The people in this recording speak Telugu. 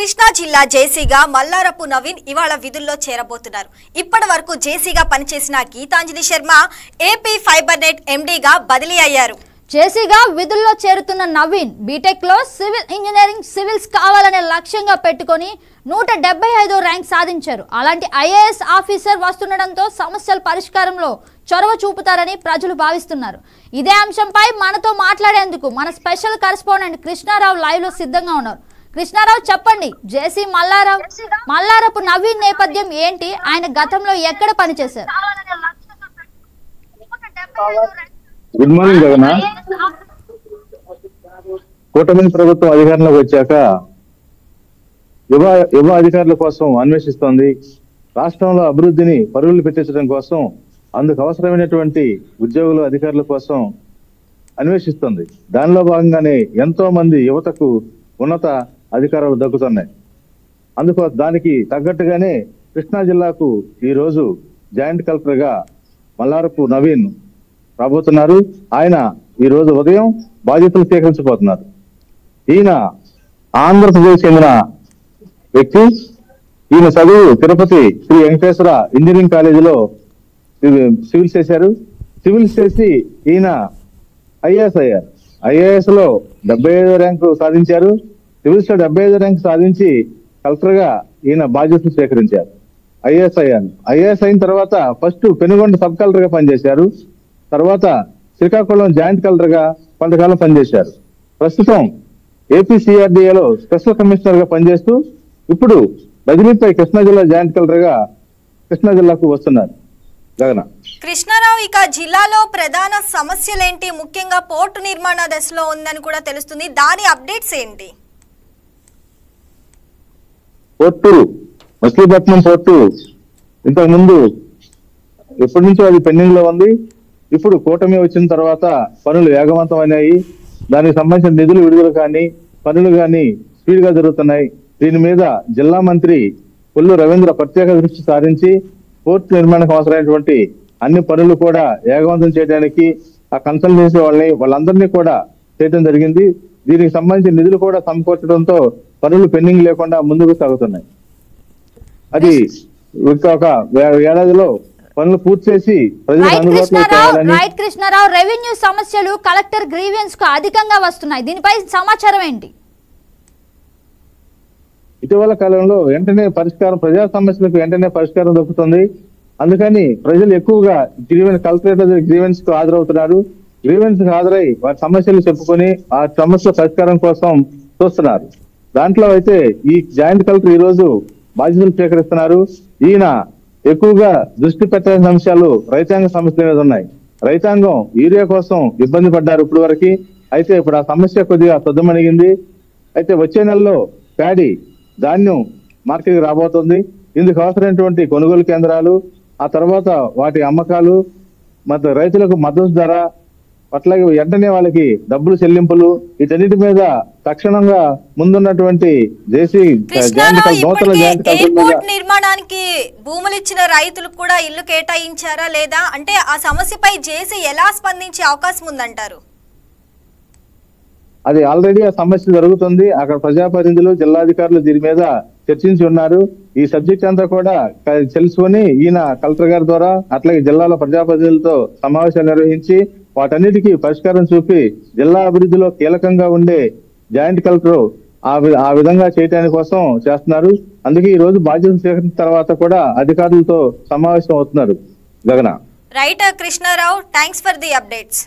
కృష్ణా జిల్లా జేసీగా మల్లారపు నవీన్ ఇవాళ విధుల్లో చేరబోతున్నారు. ఇప్పటి వరకు జేసీగా పనిచేసిన Geetanjali Sharma AP fiber net ఎండీగా బదిలీ అయ్యారు. జేసీగా విధుల్లో చేరుతున్న నవీన్ బీటెక్ లో సివిల్ ఇంజనీరింగ్ సివిల్స్ కావాలనే లక్ష్యంగా పెట్టుకొని 175వ ర్యాంక్ సాధించారు. అలాంటి ఐఏఎస్ ఆఫీసర్ వస్తుండడంతో సమస్యల పరిష్కారంలో చొరవ చూపుతారని ప్రజలు భావిస్తున్నారు. ఇదే అంశంపై మనతో మాట్లాడేందుకు మన స్పెషల్ కరెస్పాండెంట్ కృష్ణారావు లైవ్ లో సిద్ధంగా ఉన్నారు. కృష్ణారావు, చెప్పండి, జేసీ మల్లారపు నవీన్ నేపథ్యం ఏంటి? ఆయన గతంలో ఎక్కడ పనిచేశారు? Good morning Jagan. కూటమి ప్రభుత్వం అధికారంలోకి వచ్చాక యువ అధికారుల కోసం అన్వేషిస్తోంది. రాష్ట్రంలో అభివృద్ధిని పరుగులు పెట్టించడం కోసం, అందుకు అవసరమైనటువంటి ఉద్యోగులు అధికారుల కోసం అన్వేషిస్తుంది. దానిలో భాగంగానే ఎంతో మంది యువతకు ఉన్నత అధికారాలు దక్కుతున్నాయి. దానికి తగ్గట్టుగానే కృష్ణా జిల్లాకు ఈ రోజు జాయింట్ కలెక్టర్ గా మల్లారపు నవీన్ రాబోతున్నారు. ఆయన ఈ రోజు ఉదయం బాధ్యతలు స్వీకరించబోతున్నారు. ఈయన ఆంధ్రప్రదేశ్ చెందిన వ్యక్తి. ఈయన చదువు తిరుపతి శ్రీ వెంకటేశ్వర ఇంజనీరింగ్ కాలేజీలో సివిల్స్ చేశారు. సివిల్స్ చేసి ఈయన ఐఏఎస్ అయ్యారు. ఐఏఎస్ లో 75వ ర్యాంకు సాధించారు. సివిల్స్ లో 75వ ర్యాంకు సాధించి కలెక్టర్ గా ఈయన బాధ్యతలు స్వీకరించారు. ఐఏఎస్ అయ్యాను. ఐఏఎస్ అయిన తర్వాత ఫస్ట్ పెనుగొండ సబ్ కలెక్టర్ గా పనిచేశారు. తర్వాత శ్రీకాకుళం జాయింట్ కలెక్టర్ గా కొంతకాలం పనిచేశారు. ప్రస్తుతం ఏపీసీఆర్డీఏలో స్పెషల్ కమిషనర్ గా పనిచేస్తూ ఇప్పుడు బదిలీపై కృష్ణా జిల్లా జాయింట్ కలెక్టర్ గా కృష్ణా జిల్లాకు వస్తున్నారు. జగన్. కృష్ణారావు, ఇక జిల్లాలో ప్రధాన సమస్యలేంటి? ముఖ్యంగా పోర్టు నిర్మాణ దశలో ఉందని కూడా తెలుస్తుంది. దాని అప్డేట్స్ ఏంటి? పోర్టు మచిలీపట్నం పోర్టు ఇంతకు ముందు ఎప్పటి నుంచో అది పెండింగ్ లో ఉంది. ఇప్పుడు కూటమి వచ్చిన తర్వాత పనులు వేగవంతమైనాయి. దానికి సంబంధించిన నిధులు విడుదల కానీ పనులు కానీ స్పీడ్ గా జరుగుతున్నాయి. దీని మీద జిల్లా మంత్రి కొల్లు రవీంద్ర ప్రత్యేక దృష్టి సారించి పోర్టు నిర్మాణానికి అవసరమైనటువంటి అన్ని పనులు కూడా వేగవంతం చేయడానికి ఆ కన్సల్టెన్సీ వాళ్ళందరినీ కూడా చేయడం జరిగింది. దీనికి సంబంధించిన నిధులు కూడా సమకూర్చడంతో పనులు పెండింగ్ లేకుండా ముందుకు సాగుతున్నాయి. అది ఒక ఏడాదిలో పనులు పూర్తి చేసి ప్రజలకు అందుబాటులో చేయాలని. కృష్ణారావు, రెవెన్యూ సమస్యలు కలెక్టర్ గ్రీవెన్స్ కు అధికంగా వస్తున్నాయి. దీనిపై సమాచారం ఏంటి? ఇటీవల కాలంలో వెంటనే ప్రజా సమస్యలకు వెంటనే పరిష్కారం దొరుకుతుంది. అందుకని ప్రజలు ఎక్కువగా కలెక్టరేట్ గ్రీవెన్స్ కు హాజరవుతున్నారు. గ్రీవెన్స్ కు హాజరై వారి సమస్యలు చెప్పుకొని ఆ సమస్య పరిష్కారం కోసం చూస్తున్నారు. దాంట్లో అయితే ఈ జాయింట్ కలెక్టర్ ఈ రోజు బాధ్యతలు స్వీకరిస్తున్నారు. ఈయన ఎక్కువగా దృష్టి పెట్టాల్సిన అంశాలు రైతాంగ సమస్యల మీద ఉన్నాయి. రైతాంగం యూరియా కోసం ఇబ్బంది పడ్డారు ఇప్పుడు వరకు. అయితే ఇప్పుడు ఆ సమస్య కొద్దిగా సద్దుమణిగింది. అయితే వచ్చే నెలలో ప్యాడీ ధాన్యం మార్కెట్కి రాబోతుంది. ఇందుకు అవసరమైనటువంటి కొనుగోలు కేంద్రాలు, ఆ తర్వాత వాటి అమ్మకాలు, మరి రైతులకు మద్దతు ధర, అట్లాగే వెంటనే వాళ్ళకి డబ్బులు చెల్లింపులు, వీటన్నిటి మీద తక్షణంగా ముందున్నటువంటి ఎయిర్పోర్ట్ నిర్మాణానికి భూములు ఇచ్చిన రైతులకు కూడా ఇల్లు కేటాయించారా లేదా? అంటే ఆ సమస్యపై జేసీ ఎలా స్పందించే అవకాశం ఉందంటారు? అది ఆల్రెడీ ఆ సమస్య జరుగుతుంది. అక్కడ ప్రజాప్రతినిధులు, జిల్లాధికారులు దీని మీద చర్చించి ఉన్నారు. ఈ సబ్జెక్ట్ అంతా కూడా తెలుసుకొని ఈయన కలెక్టర్ గారి ద్వారా అట్లాగే జిల్లాలో ప్రజాప్రతినిధులతో సమావేశాలు నిర్వహించి వాటన్నిటికీ పరిష్కారం చూపి జిల్లా అభివృద్ధిలో కీలకంగా ఉండే జాయింట్ కలెక్టర్ ఆ విధంగా చేయడానికి కోసం చేస్తున్నారు. అందుకే ఈ రోజు బాధ్యతలు స్వీకరించిన తర్వాత కూడా అధికారులతో సమావేశం అవుతున్నారు. Gagana. Right Krishnarao, thanks for the updates.